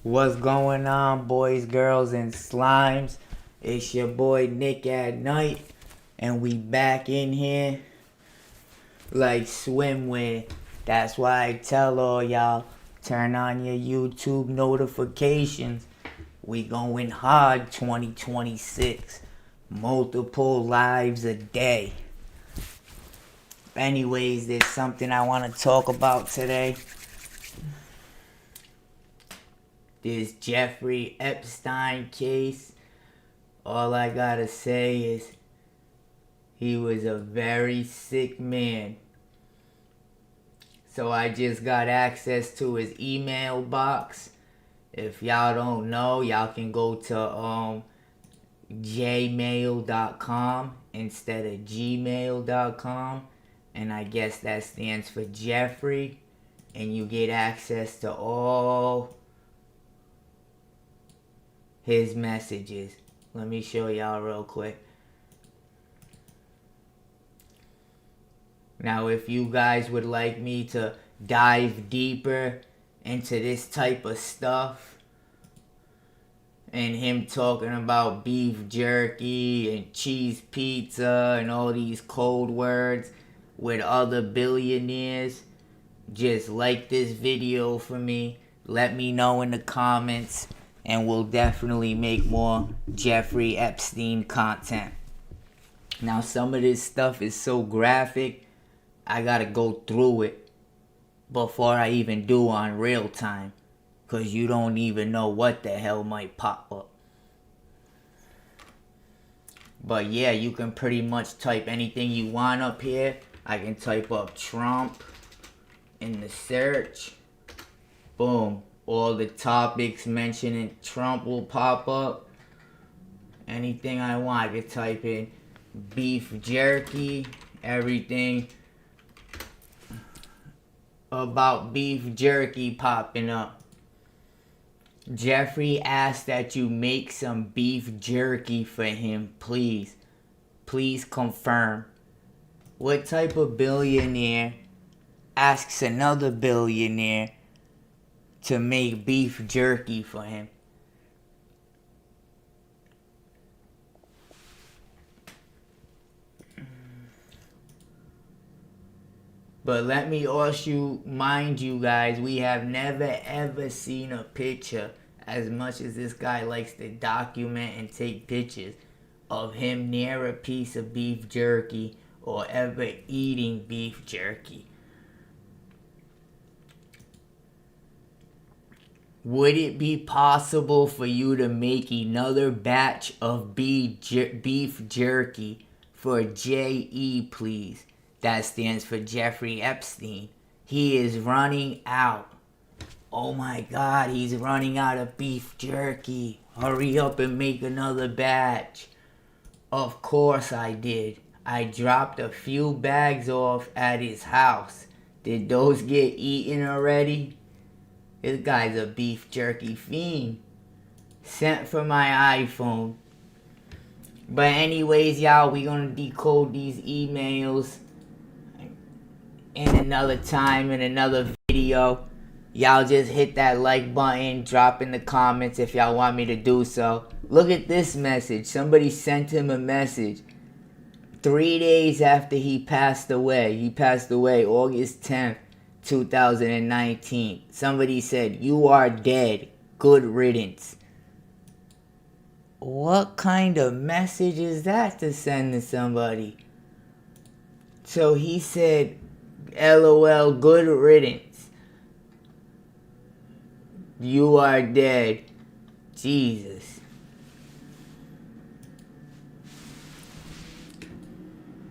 What's going on, boys, girls, and slimes? It's your boy Nick at Night, and we back in here like swimwear. That's why I tell all y'all, turn on your YouTube notifications. We going hard 2026. Multiple lives a day. Anyways, there's something I want to talk about today. This Jeffrey Epstein case. All I gotta say is he was a very sick man. So I just got access to his email box. If y'all don't know, y'all can go to jmail.com instead of gmail.com. And I guess that stands for Jeffrey. And you get access to all his messages. Let me show y'all real quick. Now, if you guys would like me to dive deeper into this type of stuff, and him talking about beef jerky and cheese pizza and all these code words with other billionaires, just like this video for me. Let me know in the comments, and we'll definitely make more Jeffrey Epstein content. Now, some of this stuff is so graphic, I gotta go through it before I even do on real time, because you don't even know what the hell might pop up. But yeah, you can pretty much type anything you want up here. I can type up Trump in the search. Boom. All the topics mentioning Trump will pop up. Anything I want, I can type in beef jerky. Everything about beef jerky popping up. Jeffrey asked that you make some beef jerky for him, please. Please confirm. What type of billionaire asks another billionaire to make beef jerky for him? But let me also mind you guys, we have never ever seen a picture, as much as this guy likes to document and take pictures, of him near a piece of beef jerky or ever eating beef jerky. Would it be possible for you to make another batch of beef jerky for J.E., please? That stands for Jeffrey Epstein. He is running out. Oh my God, he's running out of beef jerky. Hurry up and make another batch. Of course I did. I dropped a few bags off at his house. Did those get eaten already? This guy's a beef jerky fiend. Sent from my iPhone. But anyways, y'all, we gonna decode these emails in another time, in another video. Y'all just hit that like button, drop in the comments if y'all want me to do so. Look at this message. Somebody sent him a message 3 days after he passed away. He passed away August 10th, 2019. Somebody said, "You are dead. Good riddance." What kind of message is that to send to somebody? So he said, LOL, good riddance. You are dead. Jesus.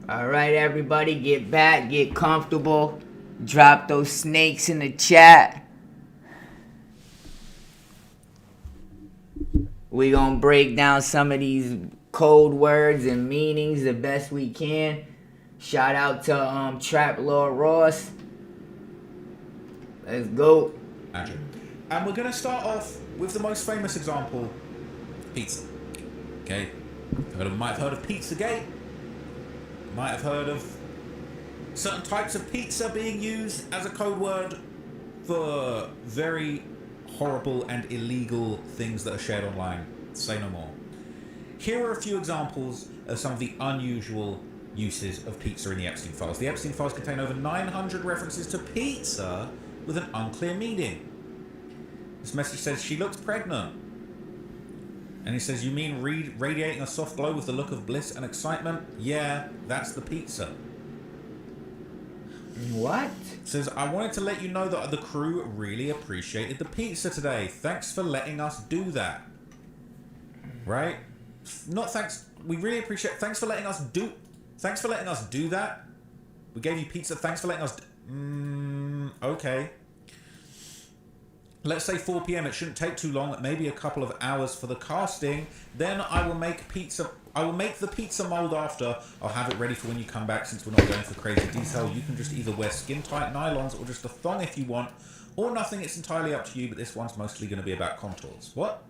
Alright, everybody, get back, get comfortable. Drop those snakes in the chat. We gonna break down some of these code words and meanings the best we can. Shout out to Trap Lord Ross. Let's go. And we're going to start off with the most famous example, pizza. Okay, might have heard of Pizzagate. Might have heard of certain types of pizza being used as a code word for very horrible and illegal things that are shared online. Say no more. Here are a few examples of some of the unusual uses of pizza in the Epstein files. The Epstein files contain over 900 references to pizza with an unclear meaning. This message says, she looks pregnant. And he says, you mean radiating a soft glow with the look of bliss and excitement? Yeah, that's the pizza. What? Says, I wanted to let you know that the crew really appreciated the pizza today. Thanks for letting us do that. Right? Not thanks. We really appreciate. Thanks for letting us do. Thanks for letting us do that. We gave you pizza. Thanks for letting us. Okay. Let's say 4 p.m. It shouldn't take too long. Maybe a couple of hours for the casting. Then I will make pizza. I will make the pizza mold after. I'll have it ready for when you come back. Since we're not going for crazy detail, you can just either wear skin-tight nylons or just a thong if you want, or nothing. It's entirely up to you. But this one's mostly going to be about contours. What?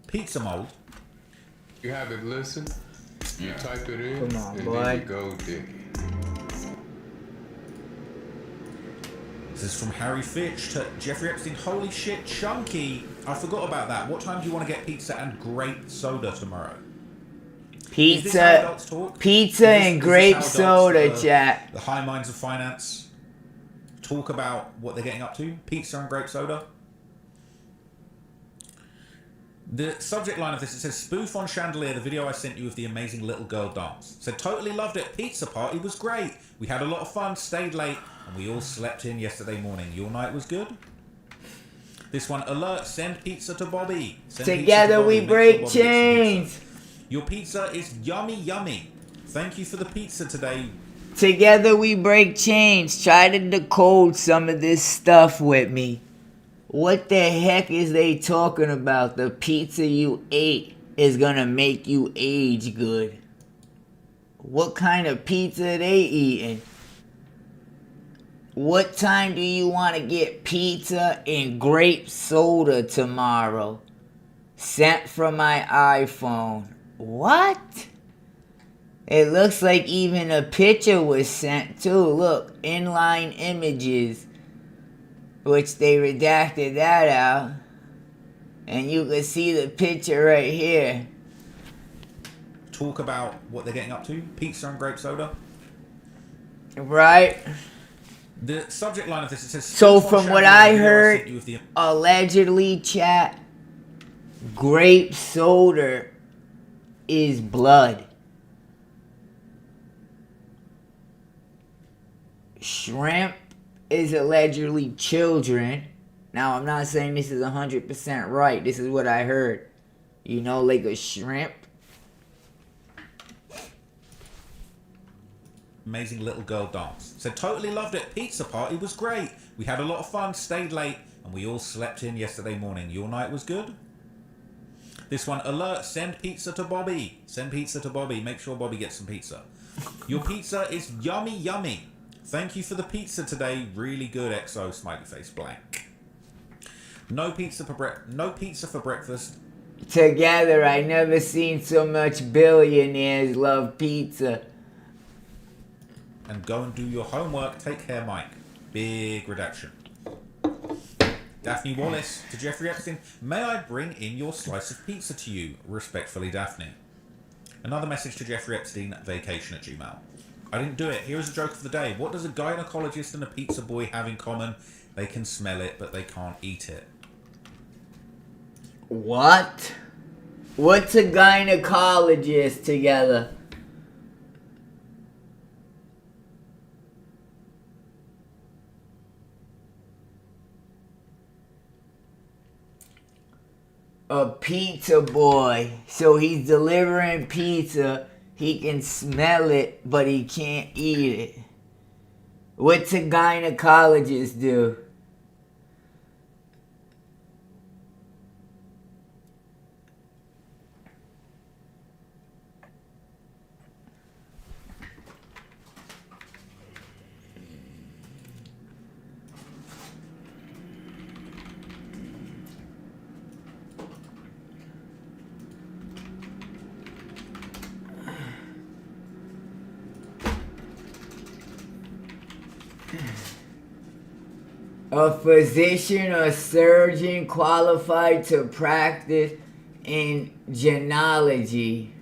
Pizza mold. You have it listen, you type it in, Come on, and boy. then you go digging. This is from Harry Fitch to Jeffrey Epstein. Holy shit, Chunky. I forgot about that. What time do you want to get pizza and grape soda tomorrow? Is this how adults talk? Pizza and grape soda, chat. The high minds of finance talk about what they're getting up to. Pizza and grape soda. The subject line of this, it says, spoof on Chandelier, the video I sent you of the amazing little girl dance. Said, totally loved it. Pizza party was great. We had a lot of fun, stayed late, and we all slept in yesterday morning. Your night was good? This one, alert, send pizza to Bobby. Send Together pizza to Bobby. we break Sure chains. Your pizza is yummy, yummy. Thank you for the pizza today. Together we break chains. Try to decode some of this stuff with me. What the heck is they talking about? The pizza you ate is gonna make you age good. What kind of pizza are they eating? What time do you want to get pizza and grape soda tomorrow? Sent from my iPhone. What? It looks like even a picture was sent too. Look, inline images. Which they redacted that out. And you can see the picture right here. Talk about what they're getting up to. Pizza and grape soda. Right? The subject line of this, it says... So from what I heard, allegedly, chat, grape soda is blood. Shrimp is allegedly children. Now, I'm not saying this is 100% right. This is what I heard. You know, like a shrimp. Amazing little girl dance. Said, totally loved it. Pizza party was great. We had a lot of fun, stayed late, and we all slept in yesterday morning. Your night was good? This one, alert, send pizza to Bobby. Send pizza to Bobby. Make sure Bobby gets some pizza. Your pizza is yummy, yummy. Thank you for the pizza today. Really good, XO, smiley face, blank. No pizza for breakfast. Together, I never seen so much billionaires love pizza. And go and do your homework. Take care, Mike. Big redaction. Daphne Wallace to Jeffrey Epstein. May I bring in your slice of pizza to you? Respectfully, Daphne. Another message to Jeffrey Epstein, vacation@gmail.com. I didn't do it. Here is a joke of the day. What does a gynecologist and a pizza boy have in common? They can smell it, but they can't eat it. What? What's a gynecologist together? A pizza boy. So he's delivering pizza. He can smell it, but he can't eat it. What's a gynecologist do? A physician or surgeon qualified to practice in genealogy.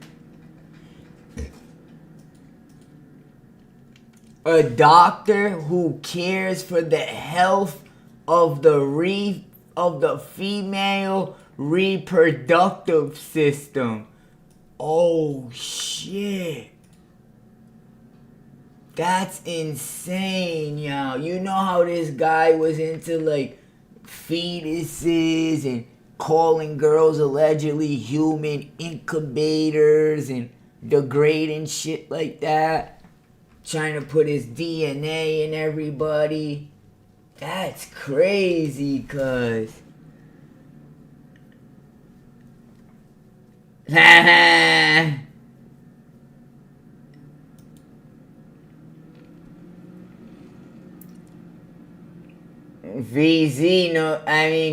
A doctor who cares for the health of the female reproductive system. Oh shit. That's insane, yo. You know how this guy was into like fetuses and calling girls allegedly human incubators and degrading shit like that? Trying to put his DNA in everybody. That's crazy, cuz.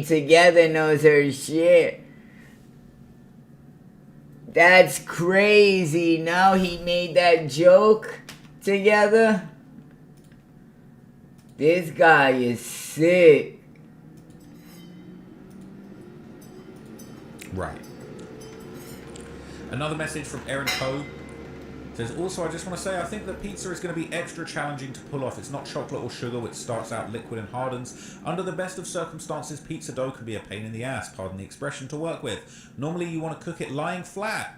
Together knows her shit. That's crazy. Now he made that joke together. This guy is sick. Right. Another message from Erin Coe. Says, also, I just want to say, I think that pizza is going to be extra challenging to pull off. It's not chocolate or sugar, which starts out liquid and hardens. Under the best of circumstances, pizza dough can be a pain in the ass, pardon the expression, to work with. Normally, you want to cook it lying flat.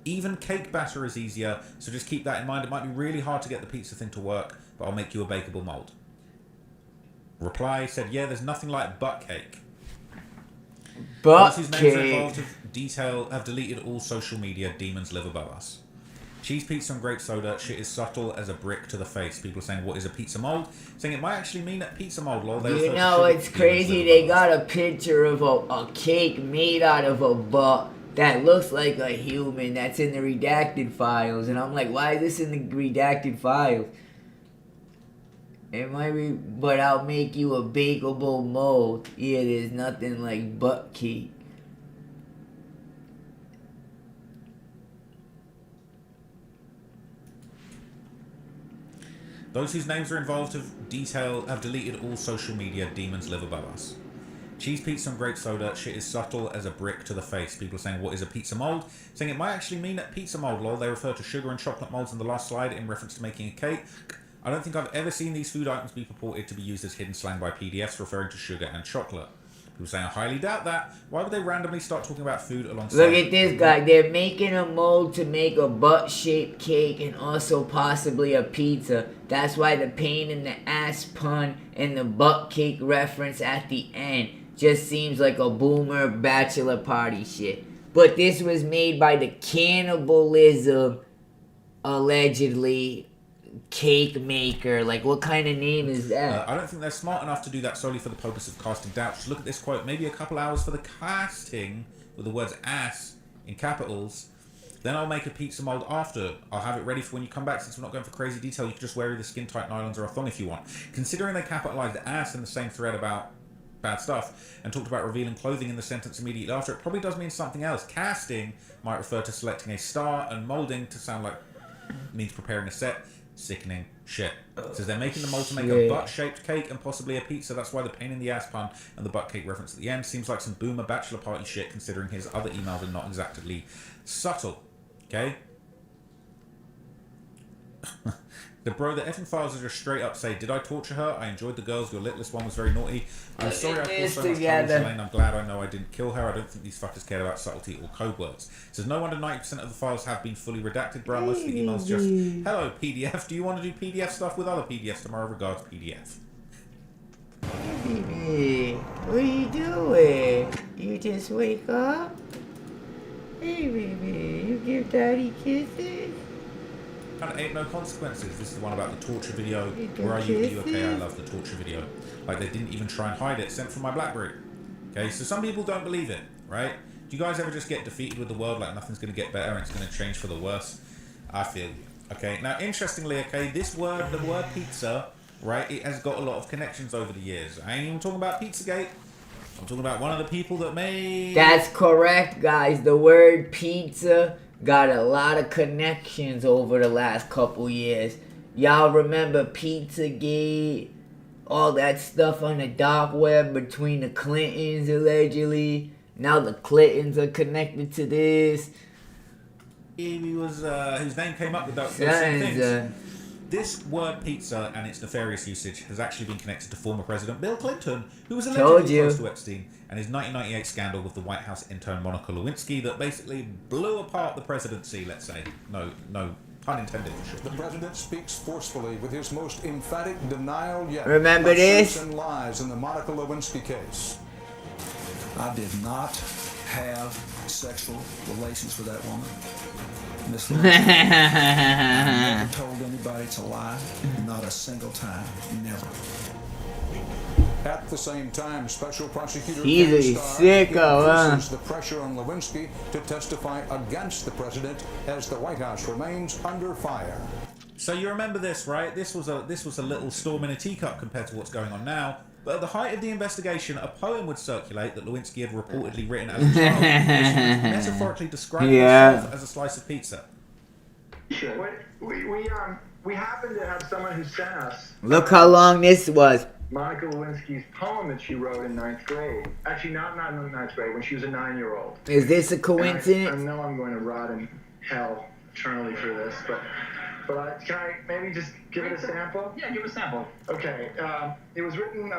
Even cake batter is easier, so just keep that in mind. It might be really hard to get the pizza thing to work, but I'll make you a bakeable mold. Reply said, yeah, there's nothing like butt cake. Butt whose names are involved have deleted all social media. Demons live above us. Cheese pizza and grape soda. Shit is subtle as a brick to the face. People are saying, what is a pizza mold? Saying it might actually mean a pizza mold. Lol. You know, it's crazy. They got a picture of a cake made out of a butt that looks like a human that's in the redacted files. And I'm like, why is this in the redacted files? It might be, but I'll make you a bakeable mold. Yeah, there's nothing like butt cake. Those whose names are involved have deleted all social media. Demons live above us. Cheese pizza and grape soda. Shit is subtle as a brick to the face. People are saying, what is a pizza mold? Saying it might actually mean a pizza mold. Lol. They refer to sugar and chocolate molds in the last slide in reference to making a cake. I don't think I've ever seen these food items be purported to be used as hidden slang by PDFs referring to sugar and chocolate. People saying, I highly doubt that. Why would they randomly start talking about food alongside... Look at this guy. They're making a mold to make a butt-shaped cake and also possibly a pizza. That's why the pain in the ass pun and the butt cake reference at the end just seems like a boomer bachelor party shit. But this was made by the cannibalism, allegedly, cake maker. Like, what kind of name is that? I don't think they're smart enough to do that solely for the purpose of casting doubt. Just look at this quote. Maybe a couple hours for the casting with the words ass in capitals. Then I'll make a pizza mold after. I'll have it ready for when you come back. Since we're not going for crazy detail, you can just wear either skin-tight nylons or a thong if you want. Considering they capitalized ass in the same thread about bad stuff and talked about revealing clothing in the sentence immediately after, it probably does mean something else. Casting might refer to selecting a star, and molding to sound like means preparing a set. Sickening shit. It says they're making the mold to make a butt-shaped cake and possibly a pizza. That's why the pain in the ass pun and the butt cake reference at the end seems like some boomer bachelor party shit, considering his other emails are not exactly subtle. Okay? The effing files are just straight up say, did I torture her? I enjoyed the girls. Your litless one was very naughty. I'm sorry I caused so much trouble, Shalane. I'm glad I know I didn't kill her. I don't think these fuckers cared about subtlety or code words. It says no wonder 90% of the files have been fully redacted, bro. Most of the emails just, hello, PDF. Do you want to do PDF stuff with other PDFs tomorrow? Regards, PDF. Hey, baby. What are you doing? You just wake up? Hey, baby. You give daddy kisses? Kind of ain't no consequences. This is the one about the torture video. Where are you? Are you okay? I love the torture video. Like, they didn't even try and hide it. Sent from my BlackBerry. Okay, so some people don't believe it, right? Do you guys ever just get defeated with the world, like nothing's going to get better and it's going to change for the worse? I feel you. Okay, now interestingly, okay, this word, the word pizza, right, it has got a lot of connections over the years. I ain't even talking about Pizzagate. I'm talking about one of the people that made... That's correct, guys. The word pizza got a lot of connections over the last couple years. Y'all remember Pizzagate? all that stuff on the dark web between the Clintons, allegedly. Now the Clintons are connected to this. He was, his name came up with those same things. This word pizza and its nefarious usage has actually been connected to former President Bill Clinton, who was allegedly close to Epstein, and his 1998 scandal with the White House intern Monica Lewinsky that basically blew apart the presidency, let's say. No pun intended. The president speaks forcefully with his most emphatic denial yet. Remember this? And lies in the Monica Lewinsky case. I did not have sexual relations with that woman. Miss Lewinsky. I never told anybody to lie. Not a single time. Never. At the same time, Special Prosecutor He's a sicko, increases the pressure on Lewinsky to testify against the president as the White House remains under fire. So you remember this, right? This was a little storm in a teacup compared to what's going on now. But at the height of the investigation, a poem would circulate that Lewinsky had reportedly written as a child, where she was metaphorically describing herself as a slice of pizza. We happen to have someone who sent us. Look how long this was. Monica Lewinsky's poem that she wrote in 9th grade. Actually, not in 9th grade, when she was a 9-year-old. Is this a coincidence? I know I'm going to rot in hell eternally for this, but can I maybe just give it a sample? Yeah, give a sample. Okay. It was written.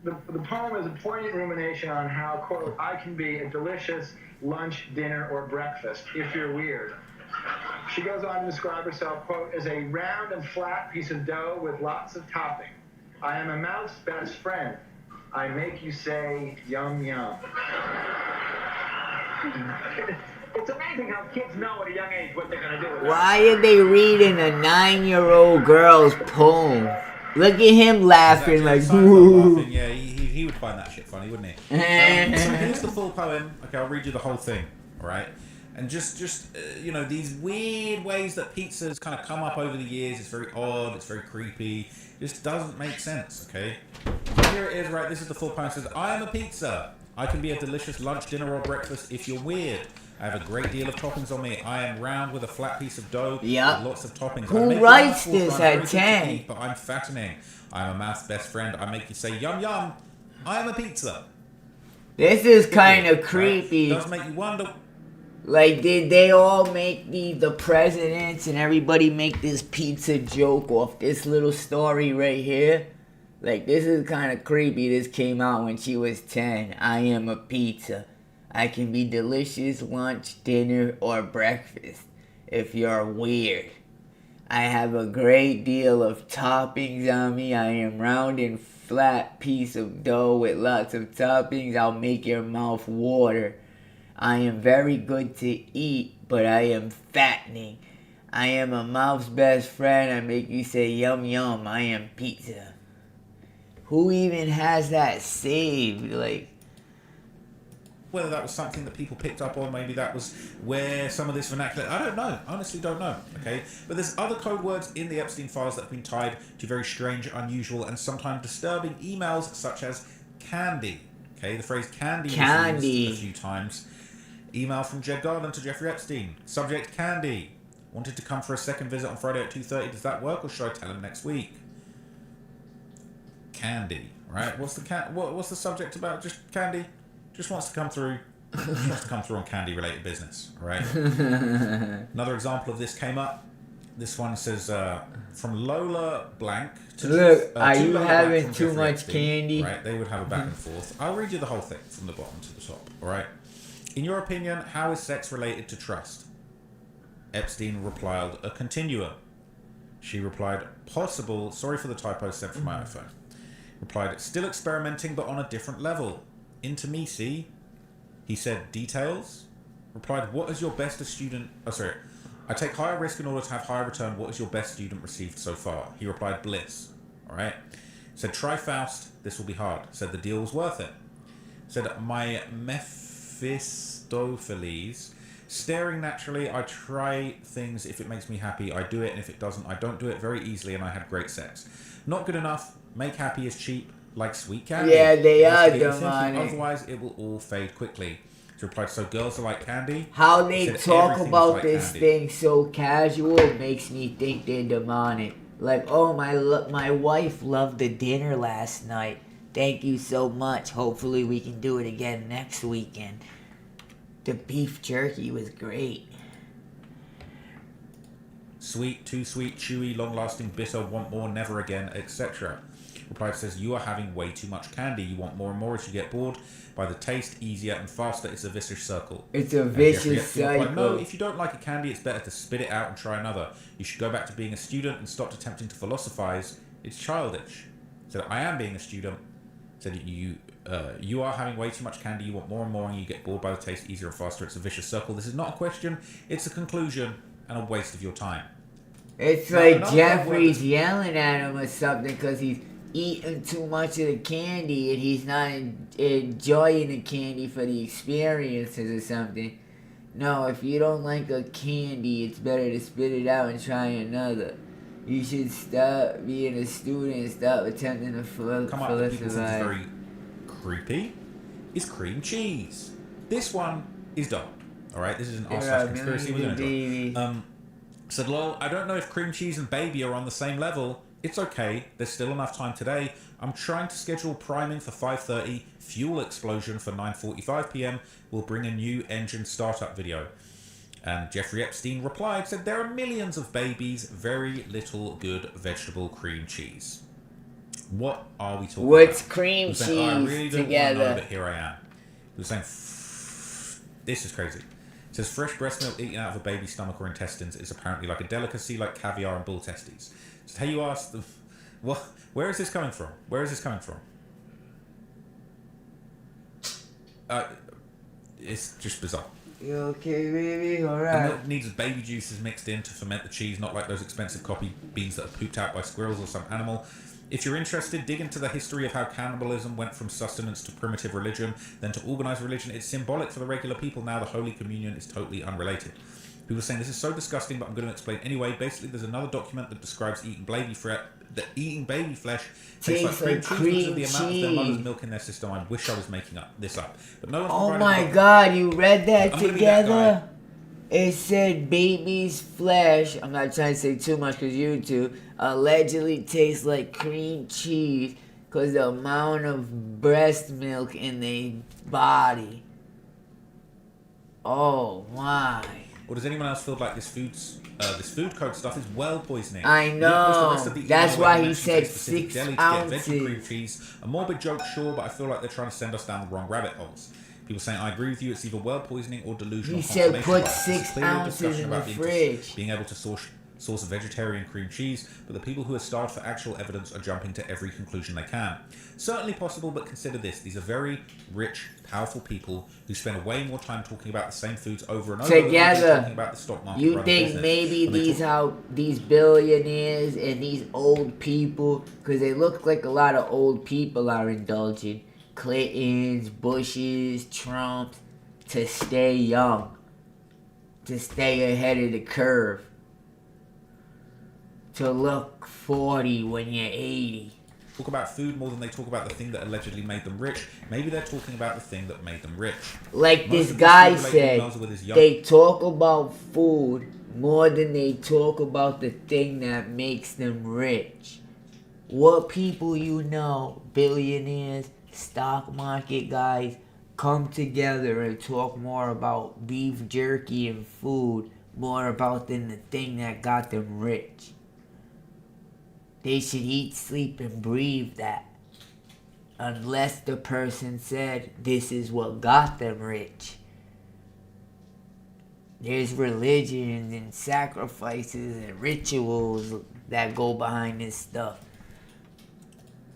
The poem is a poignant rumination on how, quote, I can be a delicious lunch, dinner, or breakfast if you're weird. She goes on to describe herself, quote, as a round and flat piece of dough with lots of topping. I am a mouth's best friend. I make you say, yum, yum. It's amazing how kids know at a young age what they're going to do with it. Why are they reading a 9-year-old girl's poem? Look at him laughing like, laughing. Yeah, he would find that shit funny, wouldn't he? So here's the full poem. Okay, I'll read you the whole thing, all right? And just these weird ways that pizza's kind of come up over the years. It's very odd. It's very creepy. Just doesn't make sense, okay? Here it is, right? This is the full poem. It says, I am a pizza. I can be a delicious lunch, dinner, or breakfast if you're weird. I have a great deal of toppings on me. I am round with a flat piece of dough with lots of toppings. Who writes this at 10? But I'm fattening. I'm a mouth's best friend. I make you say, yum, yum. I am a pizza. This is kind of creepy. Right? Does make you wonder... Like, did they all make the presidents and everybody make this pizza joke off this little story right here? Like, this is kind of creepy. This came out when she was 10. I am a pizza. I can be delicious lunch, dinner, or breakfast if you're weird. I have a great deal of toppings on me. I am round and flat piece of dough with lots of toppings. I'll make your mouth water. I am very good to eat, but I am fattening. I am a mouth's best friend. I make you say yum yum. I am pizza. Who even has that saved? Like, whether that was something that people picked up on, maybe that was where some of this vernacular... I don't know. Honestly, don't know. Okay? But there's other code words in the Epstein files that have been tied to very strange, unusual, and sometimes disturbing emails, such as candy. Okay? The phrase candy was used a few times. Email from Jed Garland to Jeffrey Epstein. Subject, candy. Wanted to come for a second visit on Friday at 2:30. Does that work, or should I tell him next week? Candy. Right? What's the subject about? Just candy? Just wants to come through. Just wants to come through on candy-related business. Right? Another example of this came up. This one says, from Lola Blank to... Look, are you having too much candy? Right? They would have a back and forth. I'll read you the whole thing from the bottom to the top. All right? In your opinion, how is sex related to trust? Epstein replied, a continuum. She replied, possible. Sorry for the typo sent from my iPhone. Replied, still experimenting, but on a different level. Intimacy. He said, details. Replied, what is your best student... Oh, sorry. I take higher risk in order to have higher return. What is your best student received so far? He replied, bliss. All right. Said, try Faust. This will be hard. Said, the deal was worth it. Said, my Mephistopheles. Staring naturally, I try things. If it makes me happy, I do it. And if it doesn't, I don't do it very easily. And I had great sex. Not good enough. Make happy is cheap, like sweet candy. Yeah, they are demonic. Otherwise, it will all fade quickly. She replied, so girls are like candy? How they talk about this thing so casual makes me think they're demonic. Like, oh, my wife loved the dinner last night. Thank you so much. Hopefully we can do it again next weekend. The beef jerky was great. Sweet, too sweet, chewy, long-lasting, bitter, want more, never again, etc. Reply says, you are having way too much candy. You want more and more as you get bored. By the taste, easier and faster, it's a vicious circle. It's a And Jeffrey vicious Epstein replied, cycle. no, if you don't like a candy, it's better to spit it out and try another. You should go back to being a student and stop attempting to philosophize. It's childish. Said, I am being a student. Said, you are having way too much candy. You want more and more and you get bored by the taste, easier and faster. It's a vicious circle. This is not a question. It's a conclusion and a waste of your time. It's Now, like another Jeffrey's yelling at him or something because he's eating too much of the candy and he's not enjoying the candy for the experiences or something. No, if you don't like a candy, it's better to spit it out and try another. You should stop being a student and stop attempting to Come up with people think is philosophize. very creepy is cream cheese. This one is dark. Alright, this is an There r are conspiracy we're millions gonna of enjoy. babies. Said, lol, I don't know if cream cheese and baby are on the same level. It's okay, there's still enough time today. I'm trying to schedule priming for 5:30, fuel explosion for 9:45 PM. We'll bring a new engine startup video. And Jeffrey Epstein replied, said, there are millions of babies, very little good vegetable cream cheese. What are we talking What's about? cream He was saying, I cheese really don't together? want to know, but here I am. He was saying, this is crazy. It says fresh breast milk eaten out of a baby's stomach or intestines is apparently like a delicacy, like caviar and bull testes. So how you ask them, what? Where is this coming from? Where is this coming from? It's just bizarre. You okay, baby? The Alright. milk needs baby juices mixed in to ferment the cheese, not like those expensive coffee beans that are pooped out by squirrels or some animal. If you're interested, dig into the history of how cannibalism went from sustenance to primitive religion, then to organized religion. It's symbolic for the regular people now. The Holy Communion is totally unrelated. People are saying this is so disgusting, but I'm going to explain anyway. Basically, there's another document that describes eating baby flesh. That eating baby flesh tastes like cream cheese because of the amount of their mother's milk in their system. I wish I was making this up, but no one's Oh provided my a god, you read that I'm gonna be that together? It said baby's flesh, I'm not trying to say too much because YouTube, allegedly tastes like cream cheese because the amount of breast milk in the body. Oh my. Or does anyone else feel like this food code stuff is well poisoning? I You didn't post the rest know. of the email That's where why you he mentioned said a specific 6 deli to get veggie ounces. cream cheese. A morbid joke, sure, but I feel like they're trying to send us down the wrong rabbit holes. People saying, I agree with you, it's either well poisoning or delusional. He said confirmation put bias. This is 6 clearly a ounces discussion in the about fridge. being able to source vegetarian cream cheese, but the people who are starved for actual evidence are jumping to every conclusion they can. Certainly possible, but consider this. These are very rich, powerful people who spend way more time talking about the same foods over and over than they do Together. talking about the stock market. You run think business. maybe When they talk- these billionaires and these old people, because they look like a lot of old people are indulging, Clintons, Bushes, Trumps, to stay young, to stay ahead of the curve, to look 40 when you're 80. talk about food more than they talk about the thing that allegedly made them rich. Maybe they're talking about the thing that made them rich. Like Most this of these guy food-related emails are with said, his young- they talk about food more than they talk about the thing that makes them rich. What people you know, billionaires, stock market guys, come together and talk more about beef jerky and food more about than the thing that got them rich. They should eat, sleep, and breathe that. Unless the person said this is what got them rich. There's religions and sacrifices and rituals that go behind this stuff.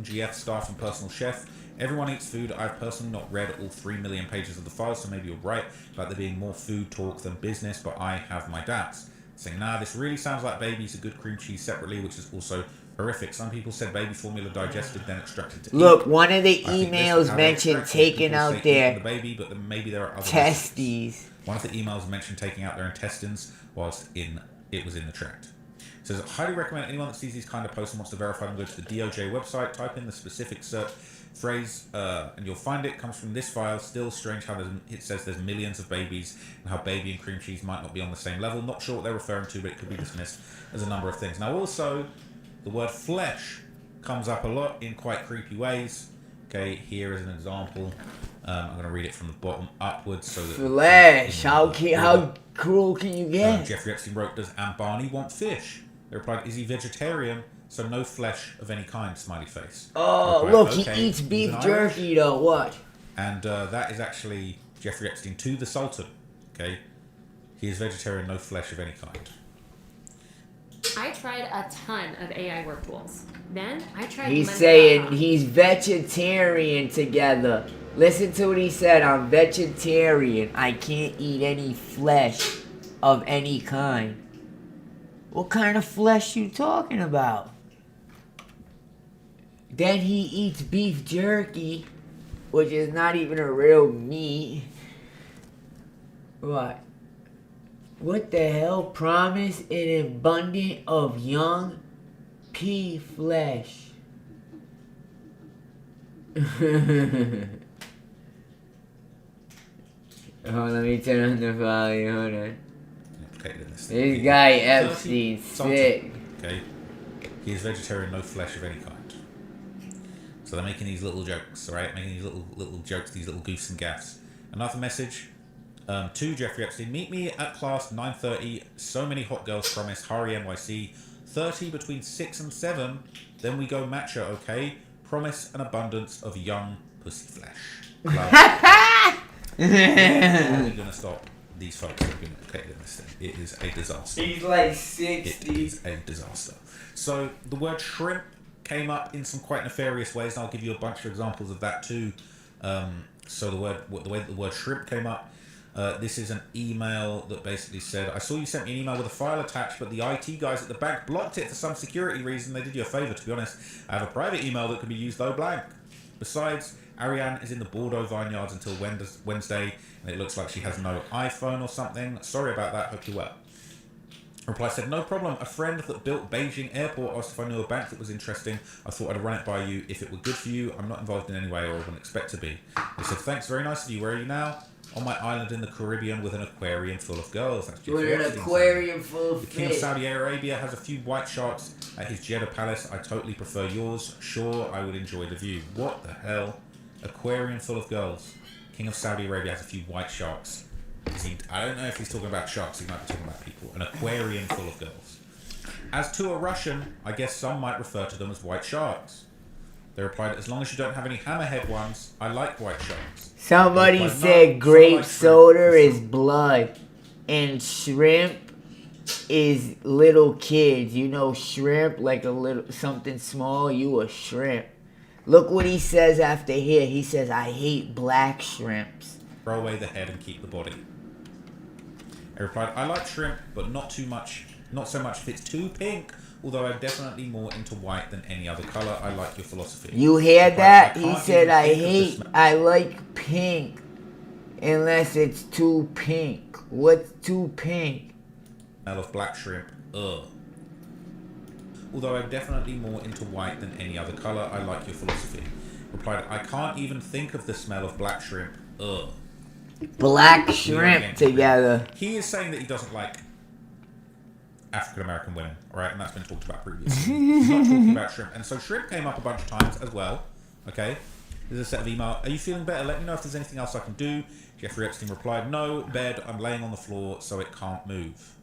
GF staff and personal chef. Everyone eats food. I've personally not read all 3 million pages of the file, so maybe you're right about there being more food talk than business, but I have my doubts. Saying, nah, this really sounds like babies a good cream cheese separately, which is also horrific. Some people said baby formula digested, then extracted to Look, eat. one of the I think this is emails how they mentioned extract it. taking People out say their eating the baby, but then maybe there are other testes. One of the emails mentioned taking out their intestines whilst it was in the tract. It says, highly recommend anyone that sees these kind of posts and wants to verify them, go to the DOJ website, type in the specific search phrase, and you'll find it. Comes from this file. Still strange how it says there's millions of babies and how baby and cream cheese might not be on the same level. Not sure what they're referring to, but it could be dismissed as a number of things. Now also, The word flesh comes up a lot in quite creepy ways. Okay, here is an example. I'm going to read it from the bottom upwards. So that Flesh. How cruel can you get? Jeffrey Epstein wrote, does Aunt Barney want fish? They replied, is he vegetarian? So no flesh of any kind, smiley face. Oh, Replied, look, okay, he eats beef even jerky though. What? And that is actually Jeffrey Epstein to the Sultan. Okay, he is vegetarian, no flesh of any kind. I tried a ton of AI work tools. Then I tried. He's Monday.com. saying he's vegetarian together. Listen to what he said. I'm vegetarian. I can't eat any flesh of any kind. What kind of flesh you talking about? Then he eats beef jerky, which is not even a real meat. What? What the hell? Promise an abundance of young pea flesh. Oh, let me turn on the volume. Hold on. This guy Epstein sick. Okay, he is vegetarian, no flesh of any kind. So they're making these little jokes, right? Making these little jokes, these little goofs and gaffs. Another message to Jeffrey Epstein: meet me at class 9:30. So many hot girls promise. Hurry, NYC. 30 between 6 and 7. Then we go matcha, okay? Promise an abundance of young pussy flesh. How are we gonna stop these folks from being implicated in this thing? It is a disaster. He's like 60. It is a disaster. So the word shrimp came up in some quite nefarious ways, and I'll give you a bunch of examples of that too. So the way that the word shrimp came up, this is an email that basically said, I saw you sent me an email with a file attached, but the IT guys at the bank blocked it for some security reason. They did you a favor, to be honest. I have a private email that can be used though blank. Besides, Ariane is in the Bordeaux vineyards until Wednesday, and it looks like she has no iPhone or something. Sorry about that, hope you're well. Reply said, no problem. A friend that built Beijing Airport asked if I knew a bank that was interesting. I thought I'd run it by you if it were good for you. I'm not involved in any way or wouldn't expect to be. They said, thanks, very nice of you. Where are you now? On my island in the Caribbean with an aquarium full of girls. That's With an aquarium full of fish. The King of Saudi Arabia has a few white sharks at his Jeddah palace. I totally prefer yours. Sure, I would enjoy the view. What the hell? Aquarium full of girls. King of Saudi Arabia has a few white sharks. I don't know if he's talking about sharks. He might be talking about people. An aquarium full of girls. As to a Russian, I guess some might refer to them as white sharks. They replied, as long as you don't have any hammerhead ones, I like white sharks. Somebody replied, said no, grape like soda is blood and shrimp is little kids. You know shrimp, like a little something small, you a shrimp. Look what he says after here. He says, I hate black shrimps. Throw away the head and keep the body. I replied, I like shrimp, but not too much. Not so much if it's too pink. Although I'm definitely more into white than any other color. I like your philosophy. You hear that? He said, I like pink unless it's too pink. What's too pink? Smell of black shrimp. Ugh. Although I'm definitely more into white than any other color. I like your philosophy. Replied, I can't even think of the smell of black shrimp. Ugh. Black shrimp together. He is saying that he doesn't like African American women, alright, and that's been talked about previously. He's not talking about shrimp. And so shrimp came up a bunch of times as well. Okay. There's a set of email. Are you feeling better? Let me know if there's anything else I can do. Jeffrey Epstein replied, no, bed, I'm laying on the floor so it can't move.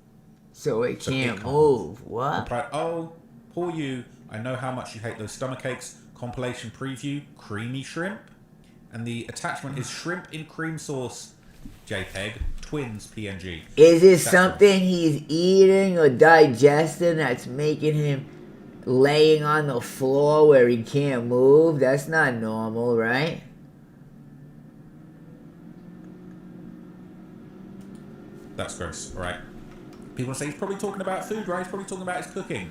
So it can't move. What? Replied, oh, poor you. I know how much you hate those stomach aches. Compilation preview, creamy shrimp. And the attachment is shrimp in cream sauce, JPEG, twins PNG. Is it something he's eating or digesting that's making him laying on the floor where he can't move? That's not normal, right? That's gross, alright. People say he's probably talking about food, right? He's probably talking about his cooking.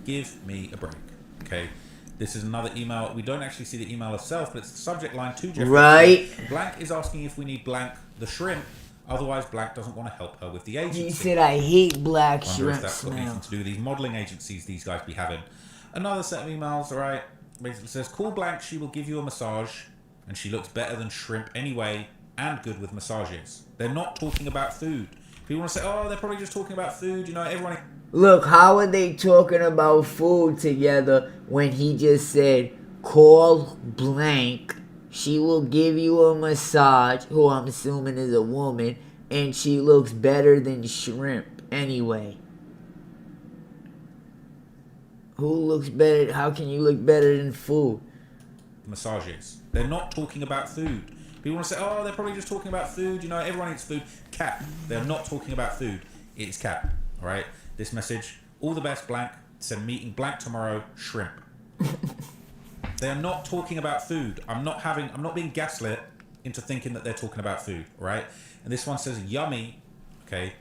Give me a break, okay? This is another email. We don't actually see the email itself, but it's the subject line to Jeffrey. Right. Blank is asking if we need blank the shrimp. Otherwise, Blank doesn't want to help her with the agency. He said, I hate black shrimp. shrimp If that's got anything to do with these modelling agencies these guys be having. Another set of emails, alright. Basically says, call Blank, she will give you a massage. And she looks better than shrimp anyway, and good with massages. They're not talking about food. People want to say, oh, they're probably just talking about food. You know, everyone. Look, how are they talking about food together when he just said, call blank, she will give you a massage, who I'm assuming is a woman, and she looks better than shrimp anyway. Who looks better? How can you look better than food? Massages. They're not talking about food. People want to say, oh, they're probably just talking about food. You know, everyone eats food. Cap. They're not talking about food. It's cap. All right. This message. All the best, blank. Send meeting blank tomorrow. Shrimp. They are not talking about food. I'm not being gaslit into thinking that they're talking about food. All right. And this one says yummy. Okay.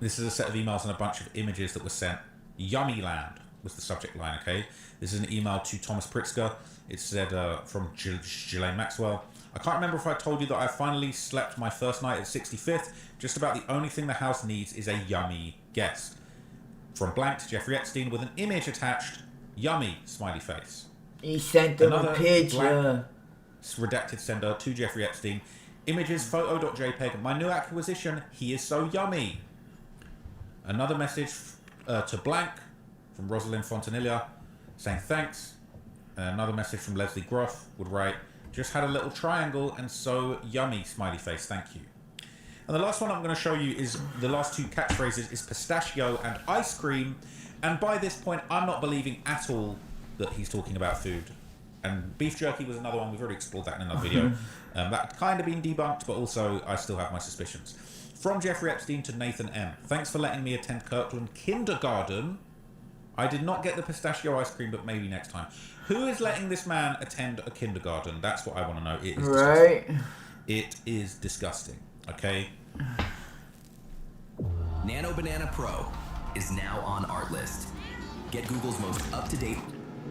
This is a set of emails and a bunch of images that were sent. Yummy land was the subject line, okay? This is an email to Thomas Pritzker. It said from Ghislaine Maxwell. I can't remember if I told you that I finally slept my first night at 65th. Just about the only thing the house needs is a yummy guest. From blank to Jeffrey Epstein with an image attached. Yummy, smiley face. He sent them a picture. Blank, redacted sender to Jeffrey Epstein. Images photo.jpg. My new acquisition, he is so yummy. Another message to blank from Rosalind Fontanilla saying thanks. And another message from Leslie Groff would write, just had a little triangle and so yummy, smiley face, thank you. And the last one I'm going to show you is the last two catchphrases is pistachio and ice cream. And by this point, I'm not believing at all that he's talking about food. And beef jerky was another one. We've already explored that in another video. That kind of been debunked, but also I still have my suspicions. From Jeffrey Epstein to Nathan M. Thanks for letting me attend Kirkland Kindergarten. I did not get the pistachio ice cream, but maybe next time. Who is letting this man attend a kindergarten? That's what I want to know. It is disgusting. It is disgusting. Okay? Nano Banana Pro is now on Artlist. Get Google's most up-to-date...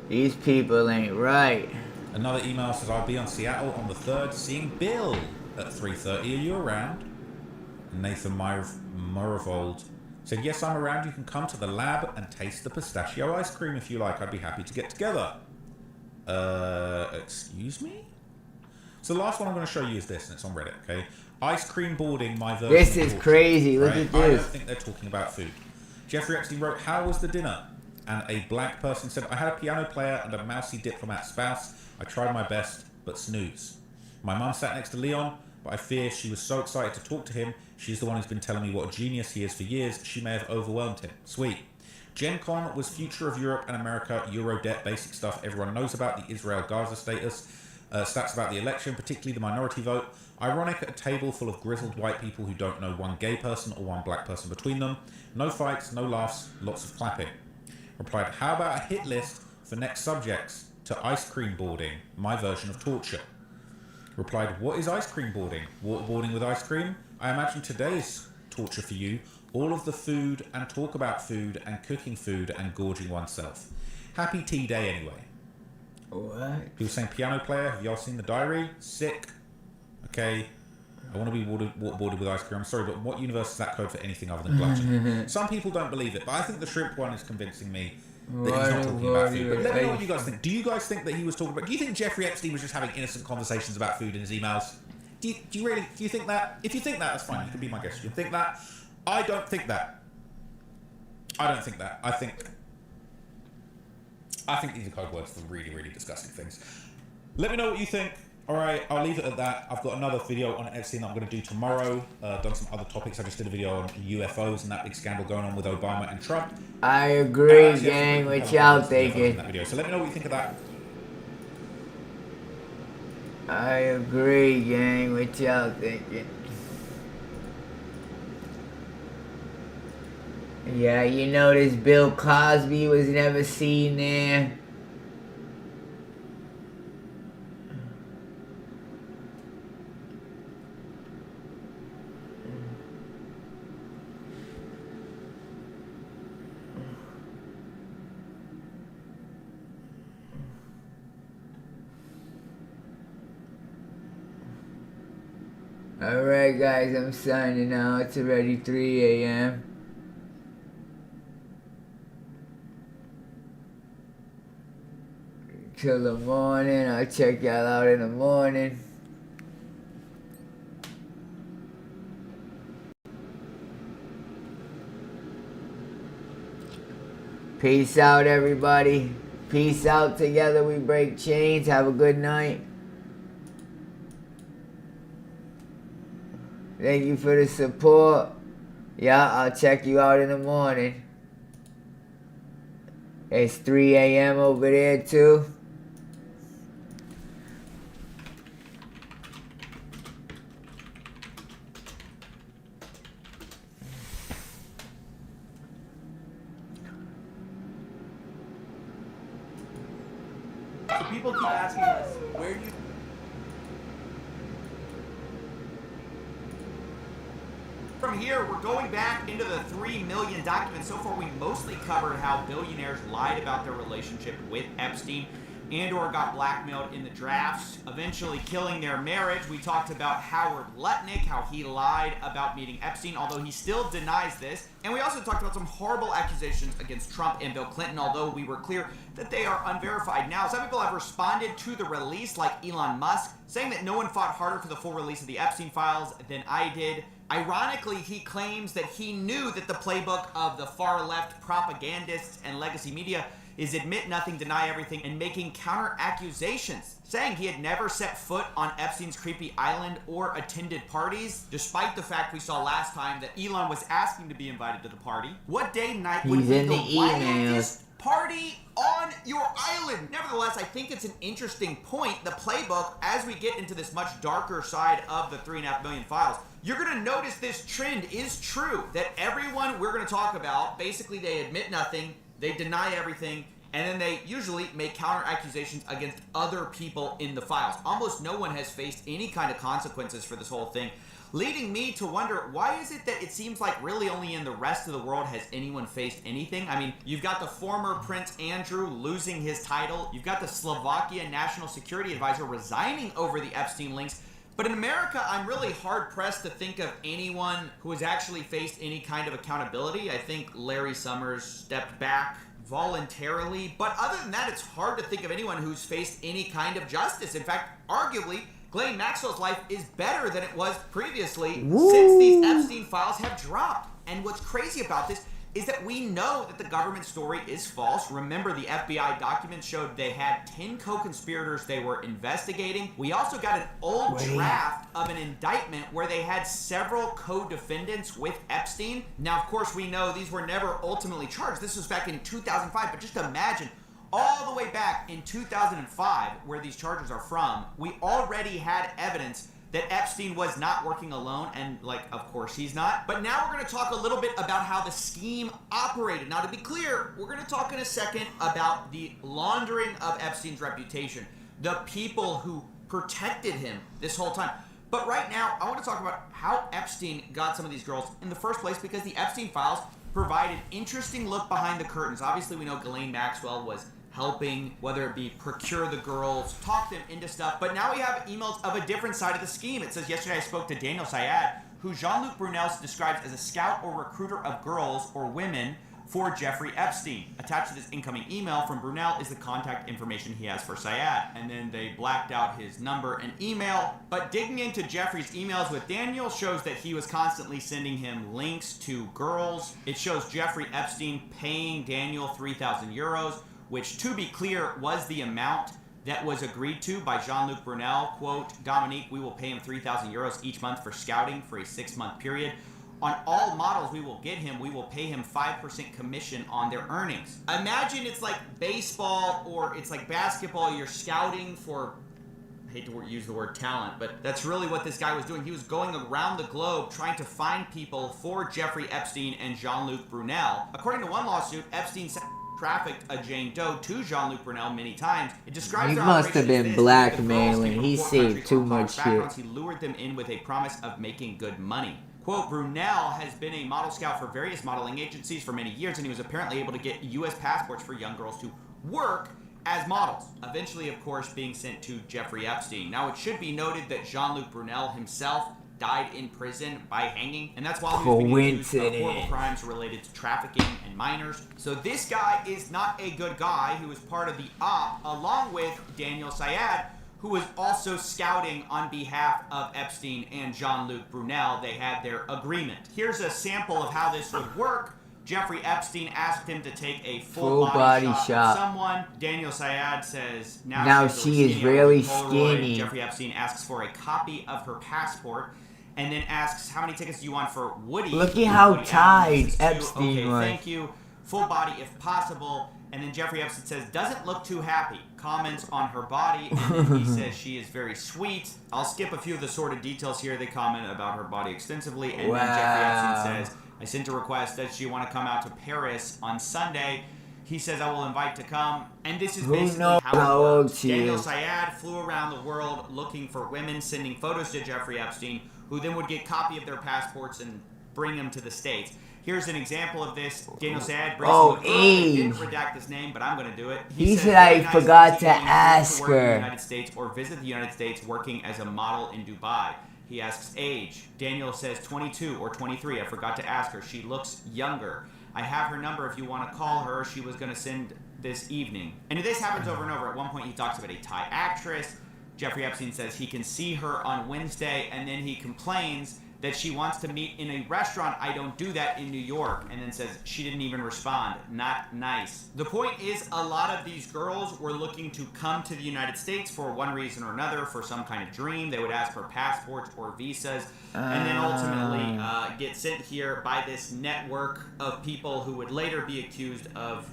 These people ain't right. Another email says, I'll be on Seattle on the 3rd seeing Bill at 3:30. Are you around? Nathan Muravold said, yes, I'm around. You can come to the lab and taste the pistachio ice cream if you like. I'd be happy to get together. Excuse me? So the last one I'm going to show you is this, and it's on Reddit, okay? Ice cream boarding, my version. This is crazy. Look at this. I don't think they're talking about food. Jeffrey Epstein wrote, how was the dinner? And a black person said, I had a piano player and a mousy diplomat spouse. I tried my best, but snooze. My mum sat next to Leon, but I fear she was so excited to talk to him. She's the one who's been telling me what a genius he is for years. She may have overwhelmed him. Sweet. Gen Con was future of Europe and America, Euro debt, basic stuff everyone knows about, the Israel-Gaza status, stats about the election, particularly the minority vote. Ironic at a table full of grizzled white people who don't know one gay person or one black person between them. No fights, no laughs, lots of clapping. Replied, how about a hit list for next subjects to ice cream boarding, my version of torture. Replied, what is ice cream boarding? Waterboarding with ice cream? I imagine today's torture for you, all of the food and talk about food and cooking food and gorging oneself. Happy tea day anyway. What? He was saying piano player, have y'all seen the diary? Sick. Okay. I want to be waterboarded with ice cream. I'm sorry, but what universe is that code for anything other than glutton? Some people don't believe it, but I think the shrimp one is convincing me that he's not talking about food. But let me know what you guys think. Do you guys think that he was talking about... Do you think Jeffrey Epstein was just having innocent conversations about food in his emails? Do you think that? If you think that, that's fine. You can be my guest. You can think that. I don't think that. I don't think that. I think these are code words for really, really disgusting things. Let me know what you think. All right, I'll leave it at that. I've got another video on Epstein that I'm going to do tomorrow. Done some other topics. I just did a video on UFOs and that big scandal going on with Obama and Trump. I agree, gang, what y'all thinking. So let me know what you think of that. I agree, gang, what y'all thinking. Yeah, you notice Bill Cosby was never seen there. Alright guys, I'm signing out. It's already 3 a.m. Till the morning. I'll check y'all out in the morning. Peace out, everybody. Peace out. Together we break chains. Have a good night. Thank you for the support. Yeah, I'll check you out in the morning. It's 3 a.m. over there, too. So people keep asking us, where do you... From here, we're going back into the 3 million documents. So far, we mostly covered how billionaires lied about their relationship with Epstein and or got blackmailed in the drafts, eventually killing their marriage. We talked about Howard Lutnick, how he lied about meeting Epstein, although he still denies this. And we also talked about some horrible accusations against Trump and Bill Clinton, although we were clear that they are unverified. Now, some people have responded to the release, like Elon Musk, saying that no one fought harder for the full release of the Epstein files than I did. Ironically, he claims that he knew that the playbook of the far-left propagandists and legacy media is admit nothing, deny everything, and making counter-accusations, saying he had never set foot on Epstein's creepy island or attended parties, despite the fact we saw last time that Elon was asking to be invited to the party. What day and night would He's be in the the emails. wildest party on your island? Nevertheless, I think it's an interesting point. The playbook, as we get into this much darker side of the 3.5 million files, you're going to notice this trend is true, that everyone we're going to talk about, basically they admit nothing, they deny everything, and then they usually make counter accusations against other people in the files. Almost no one has faced any kind of consequences for this whole thing, leading me to wonder, why is it that it seems like really only in the rest of the world has anyone faced anything? I mean, you've got the former Prince Andrew losing his title. You've got the Slovakia National Security Advisor resigning over the Epstein links. But in America, I'm really hard-pressed to think of anyone who has actually faced any kind of accountability. I think Larry Summers stepped back voluntarily. But other than that, it's hard to think of anyone who's faced any kind of justice. In fact, arguably, Ghislaine Maxwell's life is better than it was previously since these Epstein files have dropped. And what's crazy about this is that we know that the government story is false. Remember, the FBI documents showed they had 10 co-conspirators they were investigating. We also got an old draft of an indictment where they had several co-defendants with Epstein. Now, of course, we know these were never ultimately charged. This was back in 2005, but just imagine, all the way back in 2005, where these charges are from, we already had evidence that Epstein was not working alone, and of course he's not. But now we're gonna talk a little bit about how the scheme operated. Now, to be clear, we're gonna talk in a second about the laundering of Epstein's reputation, the people who protected him this whole time. But right now, I wanna talk about how Epstein got some of these girls in the first place, because the Epstein files provide an interesting look behind the curtains. Obviously, we know Ghislaine Maxwell was helping, whether it be procure the girls, talk them into stuff. But now we have emails of a different side of the scheme. It says, yesterday I spoke to Daniel Syed, who Jean-Luc Brunel describes as a scout or recruiter of girls or women for Jeffrey Epstein. Attached to this incoming email from Brunel is the contact information he has for Syed. And then they blacked out his number and email. But digging into Jeffrey's emails with Daniel shows that he was constantly sending him links to girls. It shows Jeffrey Epstein paying Daniel 3,000 euros, which, to be clear, was the amount that was agreed to by Jean-Luc Brunel. Quote, Dominique, we will pay him 3,000 euros each month for scouting for a 6-month period. On all models we will get him, we will pay him 5% commission on their earnings. Imagine it's like baseball or it's like basketball. You're scouting for, I hate to use the word talent, but that's really what this guy was doing. He was going around the globe trying to find people for Jeffrey Epstein and Jean-Luc Brunel. According to one lawsuit, Epstein trafficked a Jane Doe to Jean-Luc Brunel many times. It describes he must have been blackmailing. He saved too much shit. He lured them in with a promise of making good money. Quote, Brunel has been a model scout for various modeling agencies for many years, and he was apparently able to get U.S. passports for young girls to work as models, eventually, of course, being sent to Jeffrey Epstein. Now, it should be noted that Jean-Luc Brunel himself died in prison by hanging, and that's while he was being accused of horrible crimes related to trafficking and minors. So this guy is not a good guy who was part of the op, along with Daniel Syed, who was also scouting on behalf of Epstein and Jean-Luc Brunel. They had their agreement. Here's a sample of how this would work. Jeffrey Epstein asked him to take a Full full body body shot. of someone. Daniel Syed says, Now she is really Polaroid. skinny. Jeffrey Epstein asks for a copy of her passport and then asks, how many tickets do you want for Woody? Look at how Woody tied says, Epstein okay, was. thank you. Full body if possible. And then Jeffrey Epstein says, doesn't look too happy. Comments on her body. And then he says she is very sweet. I'll skip a few of the sordid details here. They comment about her body extensively. And then Jeffrey Epstein says, I sent a request that she want to come out to Paris on Sunday. He says, I will invite to come. And this is basically how it works. Daniel Syed flew around the world looking for women, sending photos to Jeffrey Epstein, who then would get a copy of their passports and bring them to the States. Here's an example of this. Daniel Syed brings didn't redact his name, but I'm going to do it. He said I forgot to ask to work in the her. United States or visit the United States working as a model in Dubai. He asks age. Daniel says 22 or 23. I forgot to ask her. She looks younger. I have her number if you want to call her. She was going to send this evening. And this happens over and over. At one point, he talks about a Thai actress. Jeffrey Epstein says he can see her on Wednesday, and then he complains that she wants to meet in a restaurant. I don't do that in New York. And then says she didn't even respond. Not nice. The point is, a lot of these girls were looking to come to the United States for one reason or another, for some kind of dream. They would ask for passports or visas, and then ultimately get sent here by this network of people who would later be accused of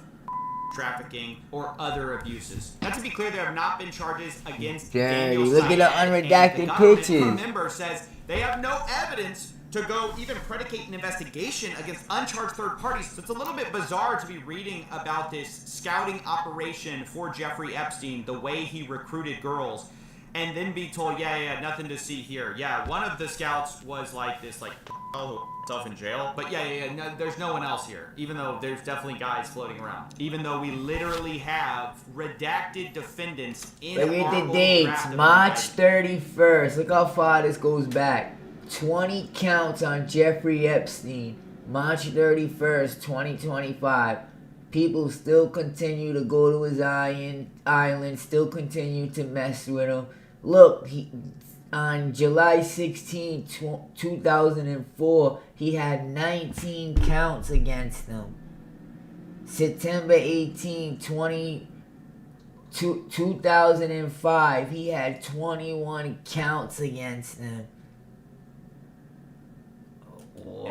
trafficking or other abuses. Now, to be clear, there have not been charges against Daniel Look at the unredacted pictures. Remember, says they have no evidence to go even predicate an investigation against uncharged third parties. So it's a little bit bizarre to be reading about this scouting operation for Jeffrey Epstein, the way he recruited girls, and then be told, yeah, nothing to see here. Yeah, one of the scouts was like this, himself in jail. But no, there's no one else here, even though there's definitely guys floating around. Even though we literally have redacted defendants in Look at the dates. March 31st. Look how far this goes back. 20 counts on Jeffrey Epstein. March 31st, 2025. People still continue to go to his island, still continue to mess with him. Look, on July 16, 2004, he had 19 counts against him. September 18, 2005, he had 21 counts against him.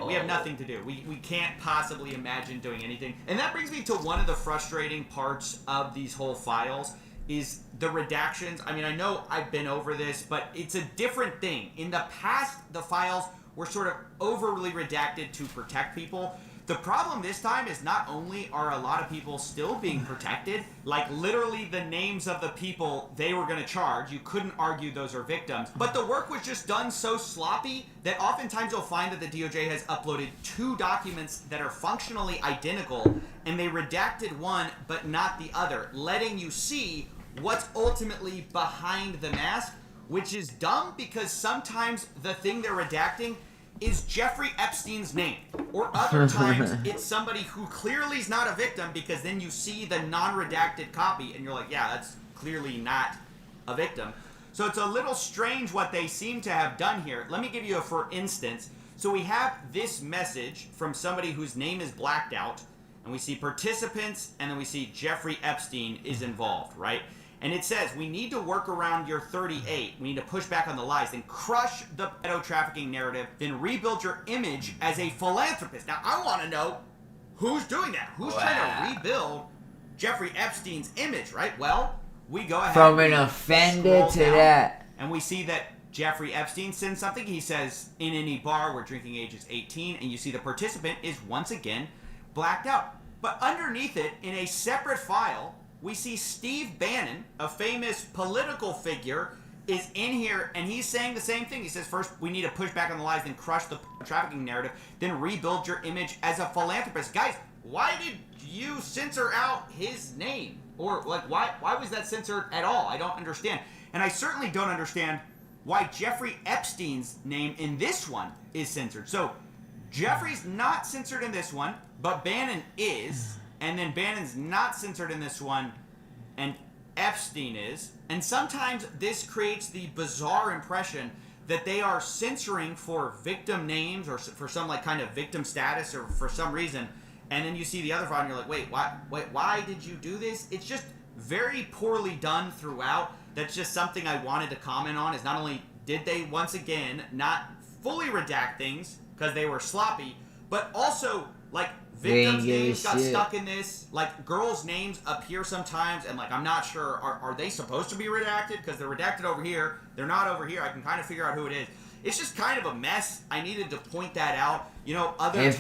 We have nothing to do. We can't possibly imagine doing anything. And that brings me to one of the frustrating parts of these whole files is the redactions. I mean, I know I've been over this, but it's a different thing. In the past, the files were sort of overly redacted to protect people. The problem this time is not only are a lot of people still being protected, like literally the names of the people they were going to charge, you couldn't argue those are victims, but the work was just done so sloppy that oftentimes you'll find that the DOJ has uploaded 2 documents that are functionally identical, and they redacted one but not the other, letting you see what's ultimately behind the mask, which is dumb because sometimes the thing they're redacting is Jeffrey Epstein's name. Or other times, it's somebody who clearly is not a victim because then you see the non-redacted copy and you're like, yeah, that's clearly not a victim. So it's a little strange what they seem to have done here. Let me give you a for instance. So we have this message from somebody whose name is blacked out, and we see participants, and then we see Jeffrey Epstein is involved, right? And it says, we need to work around your 38. We need to push back on the lies, then crush the pedo trafficking narrative, then rebuild your image as a philanthropist. Now, I want to know who's doing that. Who's trying to rebuild Jeffrey Epstein's image, right? Well, we go ahead. From an offender to that. And we see that Jeffrey Epstein sends something. He says, in any bar where drinking age is 18. And you see the participant is once again blacked out. But underneath it, in a separate file, we see Steve Bannon, a famous political figure, is in here, and he's saying the same thing. He says, first, we need to push back on the lies, then crush the trafficking narrative, then rebuild your image as a philanthropist. Guys, why did you censor out his name? Or, why was that censored at all? I don't understand. And I certainly don't understand why Jeffrey Epstein's name in this one is censored. So, Jeffrey's not censored in this one, but Bannon is. And then Bannon's not censored in this one, and Epstein is. And sometimes this creates the bizarre impression that they are censoring for victim names or for some kind of victim status or for some reason. And then you see the other file and you're like, wait, why did you do this? It's just very poorly done throughout. That's just something I wanted to comment on, is not only did they once again not fully redact things because they were sloppy, but also like victims' names got stuck in this. Like girls' names appear sometimes, and like I'm not sure, are they supposed to be redacted? Because they're redacted over here, they're not over here. I can kind of figure out who it is. It's just kind of a mess. I needed to point that out. You know,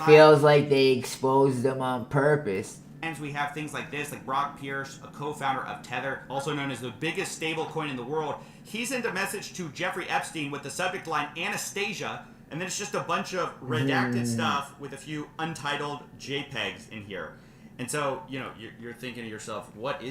It feels like they exposed them on purpose. And we have things like this, like Brock Pierce, a co-founder of Tether, also known as the biggest stablecoin in the world. He sent a message to Jeffrey Epstein with the subject line Anastasia, and then it's just a bunch of redacted stuff with a few untitled JPEGs in here. And so, you know, you're thinking to yourself, what is